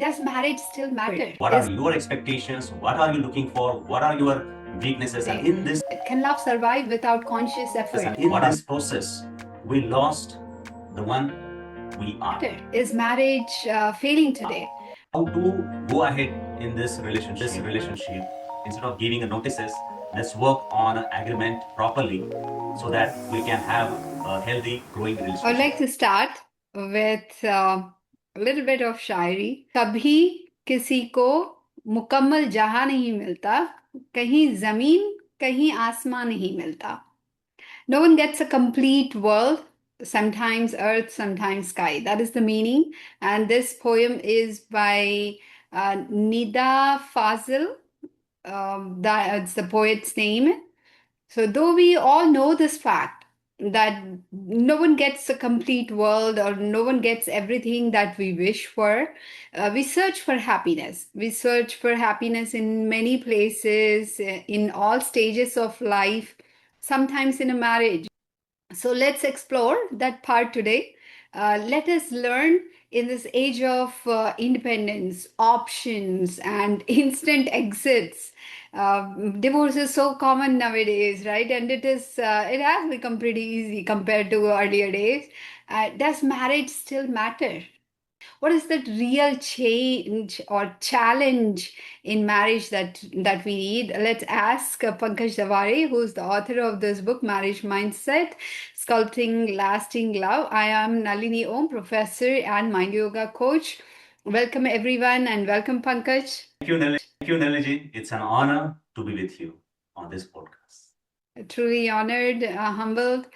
Does marriage still matter? What are your expectations? What are you looking for? What are your weaknesses? And in this Can love survive without conscious effort? in this process, we lost the one we are. Is marriage failing today? How to go ahead in this relationship instead of giving notices? Let's work on an agreement properly so that we can have a healthy, growing relationship. I'd like to start with a little bit of शायरी. कभी किसी को मुकम्मल जहां नहीं मिलता, कहीं जमीन कहीं आसमान नहीं मिलता. No one gets a complete world, sometimes earth, sometimes sky. That is the meaning. And this poem is by Nida Fazil. That's the poet's name. So, though we all know this fact that no one gets a complete world or no one gets everything that we wish for, we search for happiness. We search for happiness in many places, in all stages of life, sometimes in a marriage. So let's explore that part today. Let us learn in this age of independence, options, and instant exits. Divorce is so common nowadays, right? And it has become pretty easy compared to earlier days. Does marriage still matter? What is that real change or challenge in marriage that we need? Let's ask Pankaj Dhaware, who's the author of this book, Marriage Mindset, Sculpting Lasting Love. I am Nalini Om, professor and mind yoga coach. Welcome everyone and welcome Pankaj. Thank you, Nalini. It's an honor to be with you on this podcast. Truly honored, humbled.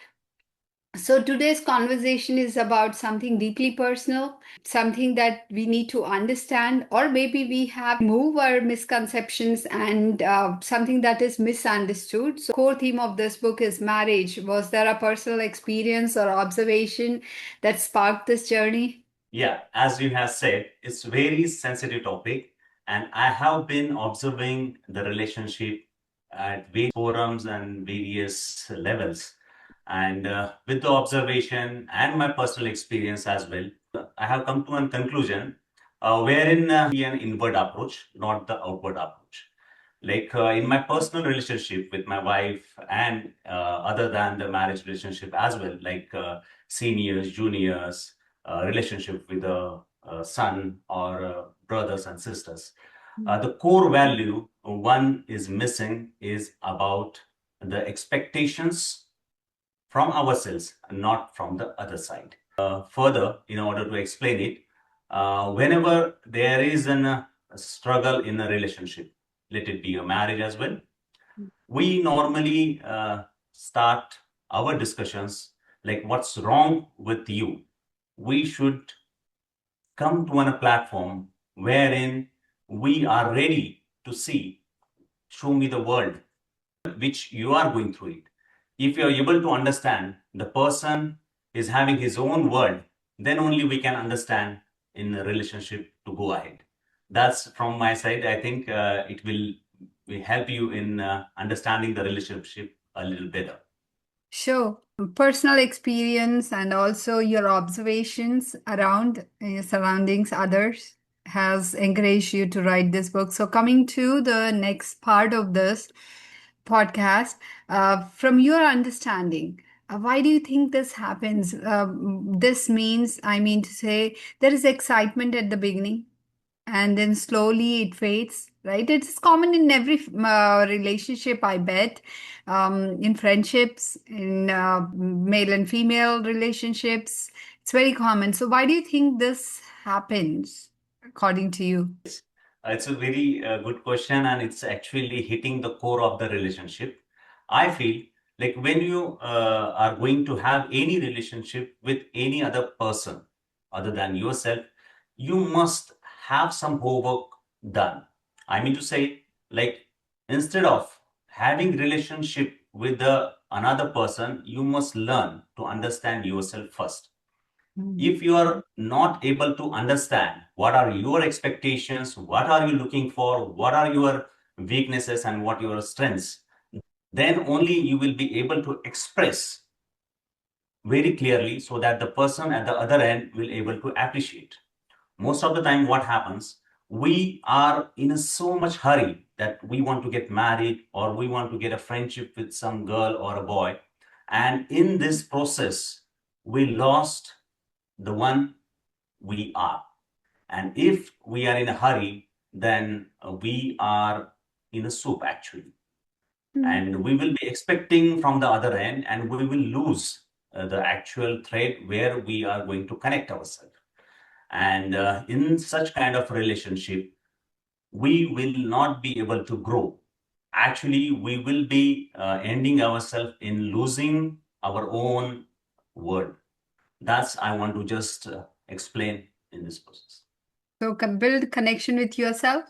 So today's conversation is about something deeply personal, something that we need to understand, or maybe we have move our misconceptions and something that is misunderstood. So, core theme of this book is marriage. Was there a personal experience or observation that sparked this journey? Yeah, as you have said, it's a very sensitive topic, and I have been observing the relationship at various forums and various levels. And with the observation and my personal experience as well, I have come to a conclusion wherein be an inward approach, not the outward approach. Like in my personal relationship with my wife, and other than the marriage relationship as well, like seniors, juniors, relationship with a son or brothers and sisters. The core value one is missing is about the expectations from ourselves, not from the other side. Further, in order to explain it, whenever there is a struggle in a relationship, let it be a marriage as well, we normally start our discussions like, what's wrong with you? We should come to a platform wherein we are ready to see, show me the world which you are going through it. If you are able to understand the person is having his own world, then only we can understand in a relationship to go ahead. That's from my side. I think it will help you in understanding the relationship a little better. Sure. Personal experience and also your observations around your surroundings, others, has encouraged you to write this book. So, coming to the next part of this podcast, from your understanding, why do you think this happens? This means, I mean to say, there is excitement at the beginning and then slowly it fades, right? It's common in every relationship, I bet, in friendships, in male and female relationships. It's very common. So, why do you think this happens, according to you? It's a very good question, and it's actually hitting the core of the relationship. I feel like when you are going to have any relationship with any other person other than yourself, you must have some homework done. I mean to say, like, instead of having relationship with another person, you must learn to understand yourself first. If you are not able to understand what are your expectations, what are you looking for, what are your weaknesses and what your strengths, then only you will be able to express very clearly so that the person at the other end will able to appreciate. Most of the time, what happens, we are in a so much hurry that we want to get married or we want to get a friendship with some girl or a boy. And in this process, we lost the one we are. And if we are in a hurry, then we are in a soup actually. Mm. And we will be expecting from the other end, and we will lose the actual thread where we are going to connect ourselves. And in such kind of relationship, we will not be able to grow. Actually, we will be ending ourselves in losing our own word. That's I want to just explain in this process. So build connection with yourself.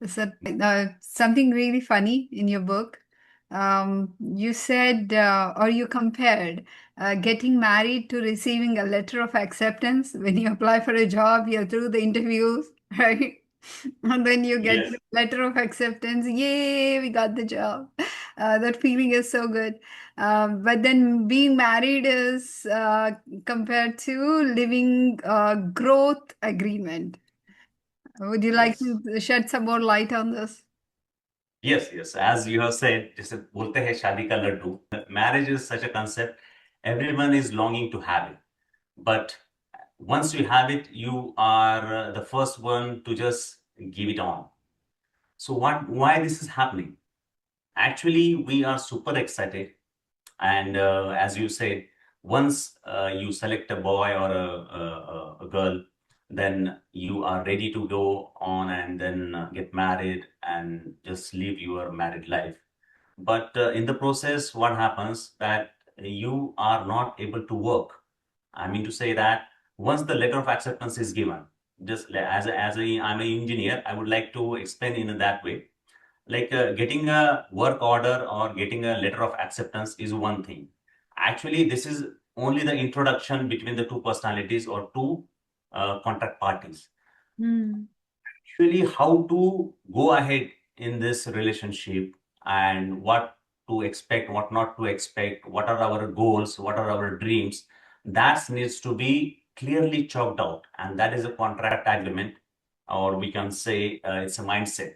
Is that something really funny in your book? You said, or you compared getting married to receiving a letter of acceptance. When you apply for a job, you're through the interviews, right? And then you get Yes. the letter of acceptance. Yay, we got the job. That feeling is so good. But then being married is compared to living growth agreement. Would you like Yes. to shed some more light on this? Yes, yes. As you have said, जैसे बोलते हैं शादी का Laddu. Marriage is such a concept. Everyone is longing to have it. But once you have it, you are the first one to just give it on. So why this is happening? Actually, we are super excited. And as you said, once you select a boy or a girl, then you are ready to go on and then get married and just live your married life. But in the process, what happens that you are not able to work. I mean to say that once the letter of acceptance is given, just I'm an engineer, I would like to explain in that way. Like getting a work order or getting a letter of acceptance is one thing. Actually, this is only the introduction between the two personalities or two contract parties. Hmm. Actually, how to go ahead in this relationship and what to expect, what not to expect, what are our goals, what are our dreams, that needs to be clearly chalked out. And that is a contract agreement, or we can say it's a mindset.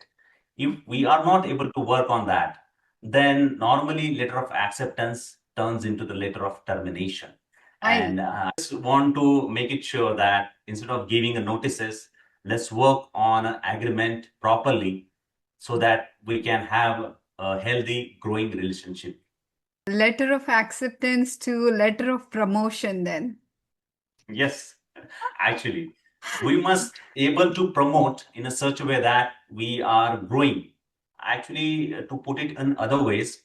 If we are not able to work on that, then normally letter of acceptance turns into the letter of termination. I And I just want to make it sure that instead of giving a notices, let's work on an agreement properly so that we can have a healthy, growing relationship. letter of acceptance to letter of promotion then. Yes, actually, we must able to promote in a such a way that we are growing. Actually, to put it in other ways,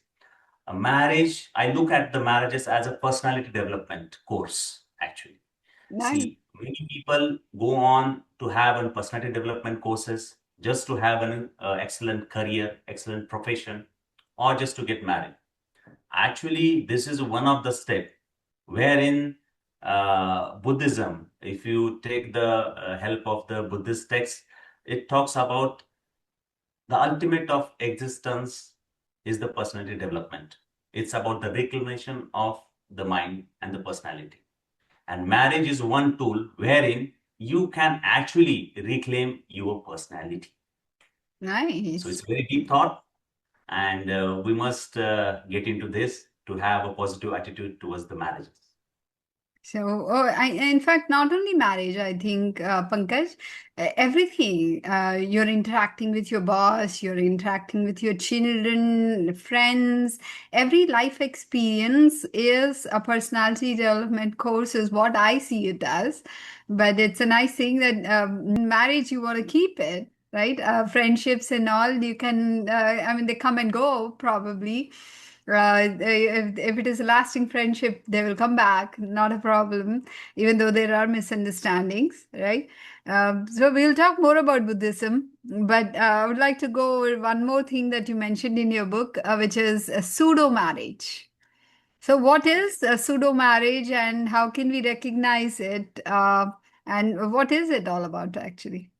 a marriage, I look at the marriages as a personality development course, actually. Nice. See, many people go on to have a personality development courses just to have an excellent career, excellent profession, or just to get married. Actually, this is one of the step wherein Buddhism, if you take the help of the Buddhist text, it talks about the ultimate of existence is the personality development. It's about the reclamation of the mind and the personality. And marriage is one tool wherein you can actually reclaim your personality. So it's Nice. a very deep thought, and we must get into this to have a positive attitude towards the marriages. So, in fact, not only marriage, I think, Pankaj, everything. You're interacting with your boss, you're interacting with your children, friends. Every life experience is a personality development course, is what I see it as. But it's a nice thing that marriage, you want to keep it, right? Friendships and all, you can, I mean, they come and go probably. If it is a lasting friendship, they will come back, not a problem, even though there are misunderstandings, right? So we'll talk more about Buddhism, but I would like to go over one more thing that you mentioned in your book, which is a pseudo marriage. So, what is a pseudo marriage and how can we recognize it? And what is it all about, actually?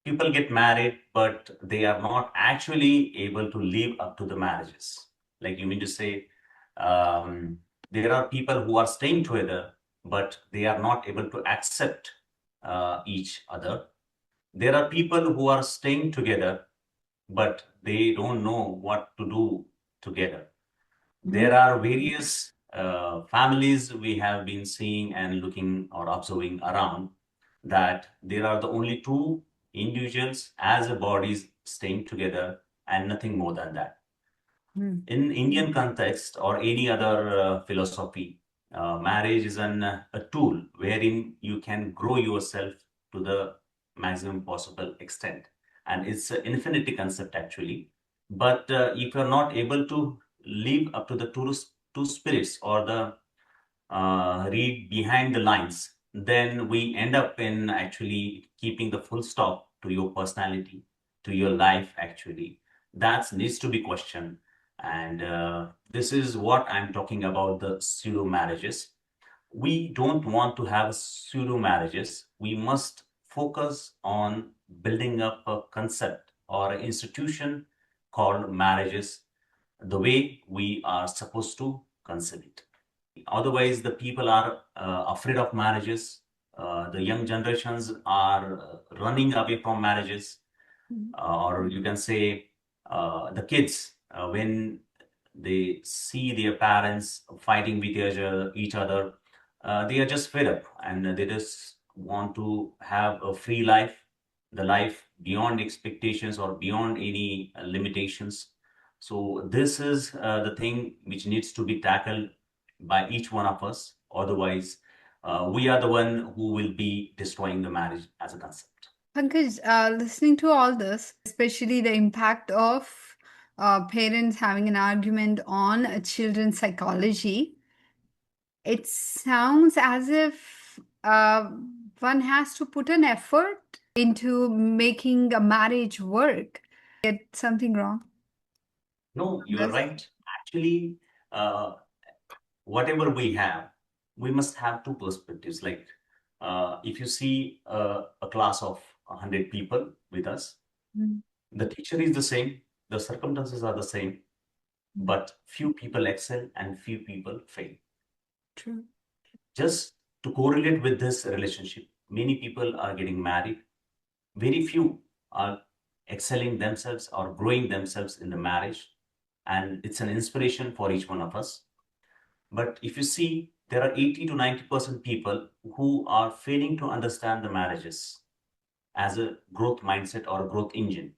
People get married, but they are not actually able to live up to the marriages. Like you mean to say, there are people who are staying together, but they are not able to accept each other. There are people who are staying together, but they don't know what to do together. There are various families we have been seeing and looking or observing around, that there are the only two individuals as a bodies staying together and nothing more than that. Mhm. In Indian context or any other philosophy, marriage is a tool wherein you can grow yourself to the maximum possible extent. And it's an infinity concept actually. But if you're not able to live up to the two spirits or the read behind the lines, then we end up in actually keeping the full stop to your personality, to your life, actually. That needs to be questioned. And this is what I'm talking about, the pseudo marriages. We don't want to have pseudo marriages. We must focus on building up a concept or an institution called marriages the way we are supposed to conceive it. Otherwise, the people are afraid of marriages. The young generations are running away from marriages, or you can say the kids, when they see their parents fighting with each other, they are just fed up and they just want to have a free life, the life beyond expectations or beyond any limitations. So this is the thing which needs to be tackled by each one of us. Otherwise, we are the one who will be destroying the marriage as a concept. Pankaj, listening to all this, especially the impact of parents having an argument on a children's psychology, it sounds as if one has to put an effort into making a marriage work. Get something wrong No, on you are this? right. Actually, uh, whatever we have, we must have two perspectives. Like, if you see a class of 100 people with us, Mm, the teacher is the same, the circumstances are the same, mm, but few people excel and few people fail. true. Just to correlate with this relationship, many people are getting married, very few are excelling themselves or growing themselves in the marriage, and it's an inspiration for each one of us. But if you see, there are 80 to 90% people who are failing to understand the marriages as a growth mindset or a growth engine.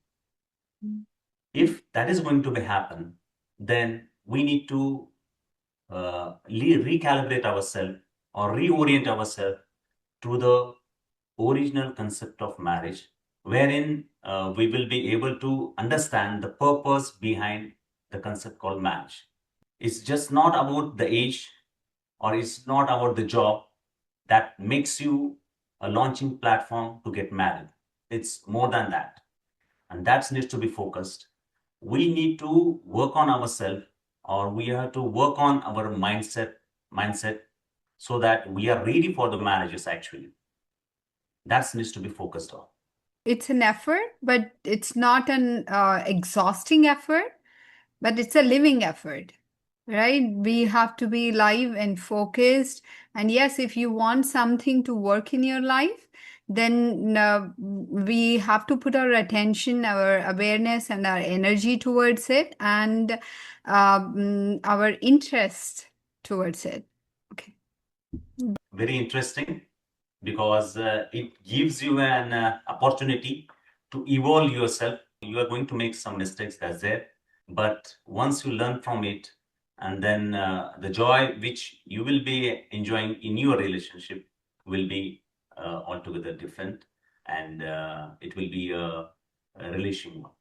Mm. If that is going to be happen, then we need to recalibrate ourselves or reorient ourselves to the original concept of marriage, wherein we will be able to understand the purpose behind the concept called marriage. It's just not about the age, or it's not about the job that makes you a launching platform to get married. It's more than that. And that needs to be focused. We need to work on ourselves, or we have to work on our mindset so that we are ready for the marriages actually. That needs to be focused on. It's an effort, but it's not an exhausting effort, but it's a living effort, right? We have to be live and focused. And yes, if you want something to work in your life, then we have to put our attention, our awareness, and our energy towards it, and our interest towards it. Okay. Very interesting, because it gives you an opportunity to evolve yourself. You are going to make some mistakes, that's there, but once you learn from it, and then the joy which you will be enjoying in your relationship will be altogether different, and it will be a relation one.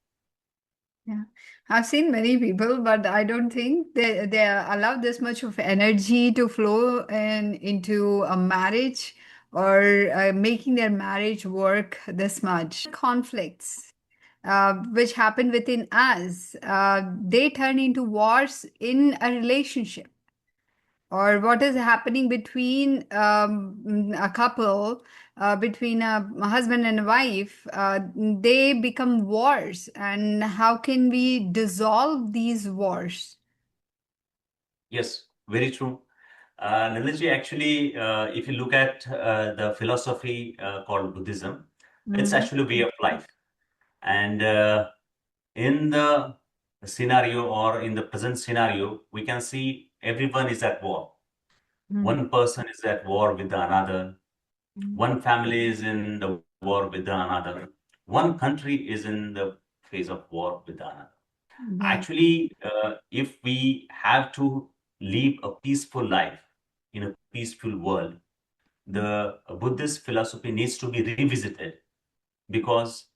Yeah, I've seen many people, but I don't think they allow this much of energy to flow into a marriage or making their marriage work this much. Conflicts, which happen within us, they turn into wars in a relationship, or what is happening between a couple, between a husband and a wife, they become wars. And how can we dissolve these wars? Yes, very true. Nilesh, actually, if you look at the philosophy called Buddhism, it's Mm-hmm. actually a way of life. And in the scenario or in the present scenario, we can see everyone is at war. One person is at war with another. One family is in the war with another. One country is in the phase of war with another. Yeah. Actually, if we have to live a peaceful life in a peaceful world, the Buddhist philosophy needs to be revisited because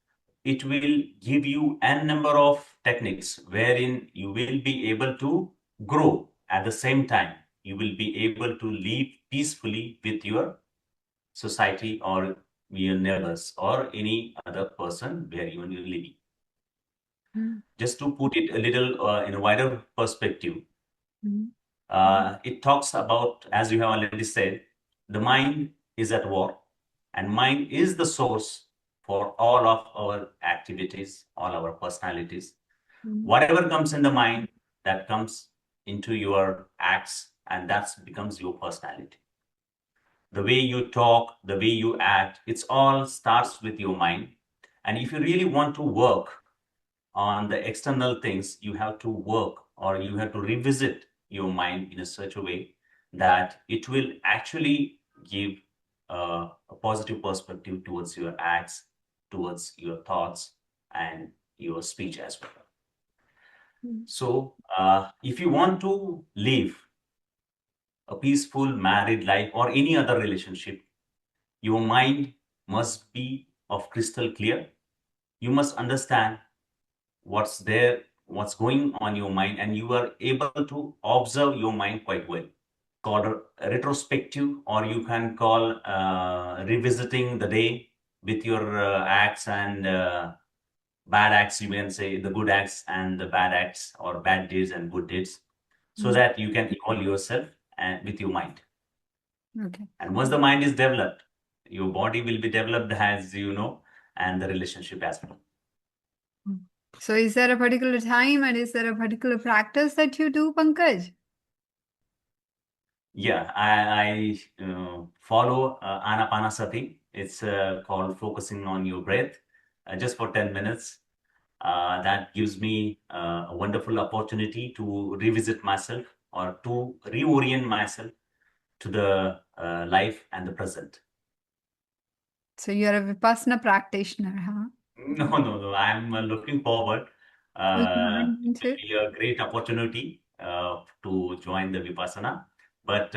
it will give you a number of techniques wherein you will be able to grow at the same time. You will be able to live peacefully with your society or your neighbors or any other person where you are living. Just to put it a little in a wider perspective, it talks about, as you have already said, the mind is at war, and mind is the source for all of our activities, all our personalities. Whatever comes in the mind, that comes into your acts, and that becomes your personality. The way you talk, the way you act, it's all starts with your mind. And if you really want to work on the external things, you have to work or you have to revisit your mind in a such a way that it will actually give a positive perspective towards your acts, towards your thoughts, and your speech as well. So, if you want to live a peaceful married life or any other relationship, your mind must be of crystal clear. You must understand what's there, what's going on your mind, and you are able to observe your mind quite well. Called a retrospective, or you can call revisiting the day with your acts and bad acts. You can say the good acts and the bad acts, or bad deeds and good deeds, so that you can evolve yourself and with your mind. Okay. And once the mind is developed, your body will be developed, as you know, and the relationship as well. So is there a particular time and is there a particular practice that you do, Pankaj? Yeah, I follow Anapanasati. It's called focusing on your breath just for 10 minutes. That gives me a wonderful opportunity to revisit myself or to reorient myself to the life and the present. So you're a Vipassana practitioner, huh? No, no, no. I'm looking forward. Oh, you It haven't been to? will be a great opportunity to join the Vipassana. But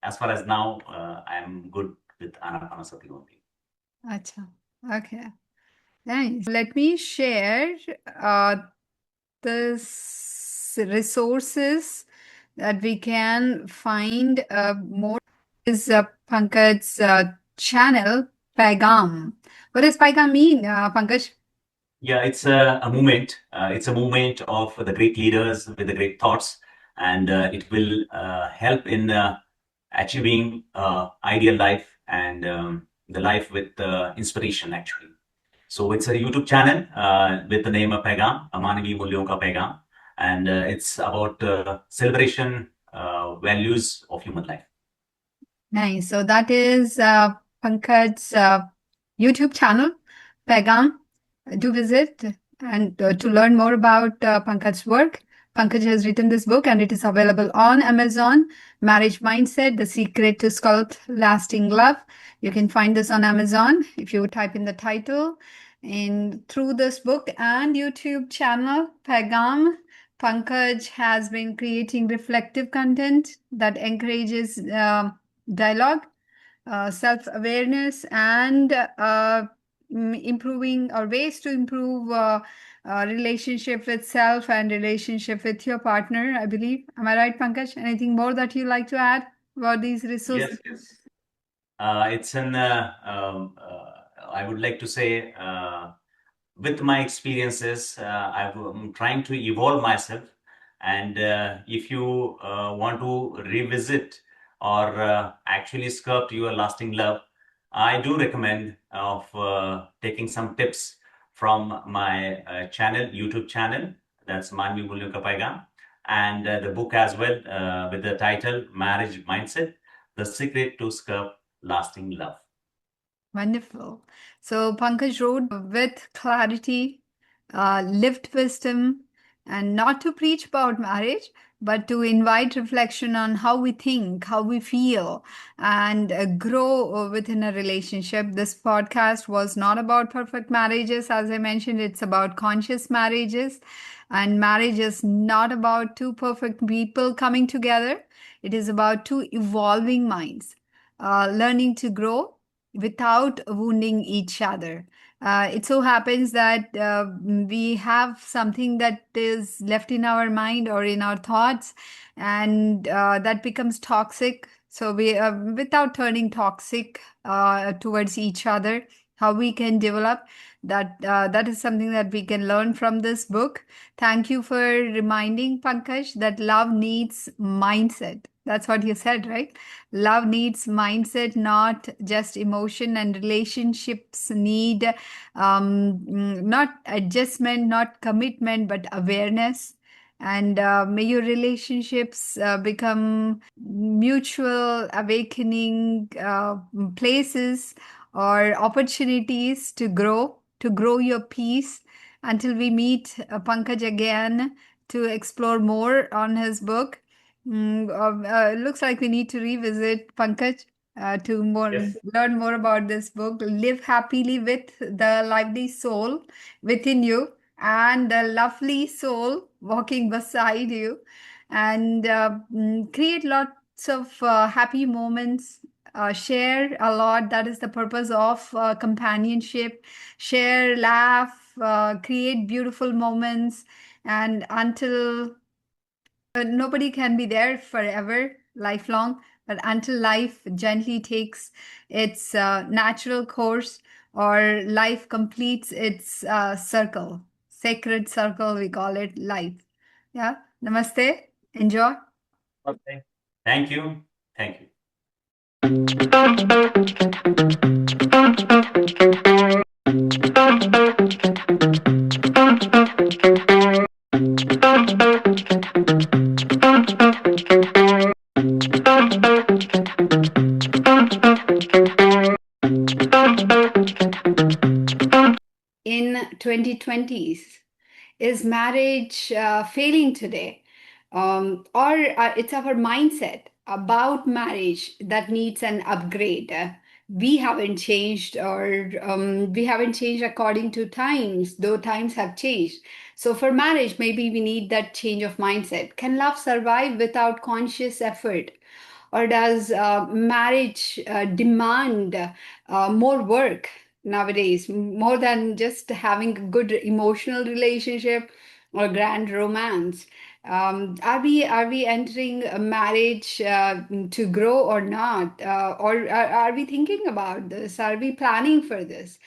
as far as now, I'm good with Anapanasati only. Acha. Okay. Nice. Let me share uh, the resources that we can find more is Pankaj's channel, Paigam. What does Paigam mean, Pankaj? Yeah, it's a movement. It's a movement of the great leaders with the great thoughts, and it will help in achieving ideal life and the life with inspiration, actually. So it's a YouTube channel with the name of Paigam, Amanavi Mulyon Ka Paigam, and it's about celebration values of human life. Nice. So that is Pankaj's YouTube channel, Paigam. Do visit and to learn more about Pankaj's work. Pankaj has written this book and it is available on Amazon. Marriage Mindset, The Secret to Sculpt Lasting Love. You can find this on Amazon if you type in the title. And through this book and YouTube channel, Paigam, Pankaj has been creating reflective content that encourages dialogue, self awareness, and improving or ways to improve relationship with self and relationship with your partner, I believe. Am I right, Pankaj? Anything more that you like to add about these resources? Yes, yes. It's an, I would like to say, with my experiences, I'm trying to evolve myself. And if you want to revisit or actually sculpt your lasting love, I do recommend of taking some tips from my channel, YouTube channel. That's Manvi Mulyo Ka Paigam. and the book as well, with the title Marriage Mindset: The Secret to Sculpt Lasting Love. Wonderful. So Pankaj wrote with clarity, lived wisdom, and not to preach about marriage, but to invite reflection on how we think, how we feel, and grow within a relationship. This podcast was not about perfect marriages. As I mentioned, it's about conscious marriages. And marriage is not about two perfect people coming together, it is about two evolving minds, learning to grow without wounding each other. It so happens that we have something that is left in our mind or in our thoughts, and that becomes toxic. So we, without turning toxic towards each other, how we can develop that, that is something that we can learn from this book. Thank you for reminding Pankaj that love needs mindset. That's what you said, right? Love needs mindset, not just emotion, and relationships need not adjustment, not commitment, but awareness. And may your relationships become mutual awakening places or opportunities to grow your peace. Until we meet Pankaj again to explore more on his book. Looks like we need to revisit Pankaj to Yes. learn more about this book. Live happily with the lively soul within you and the lovely soul walking beside you, and create lots of happy moments. Share a lot. That is the purpose of companionship. Share, laugh, create beautiful moments, and until nobody can be there forever, lifelong, but until life gently takes its natural course or life completes its circle, sacred circle, we call it life. Yeah. Namaste. Enjoy. Okay. Thank you. Thank you. In 2020s, is marriage failing today, or it's our mindset about marriage that needs an upgrade? We haven't changed, or we haven't changed according to times, though times have changed. So for marriage, maybe we need that change of mindset. Can love survive without conscious effort, or does marriage demand more work nowadays, more than just having a good emotional relationship or grand romance? Are we entering a marriage to grow or not? Or are we thinking about this? Are we planning for this?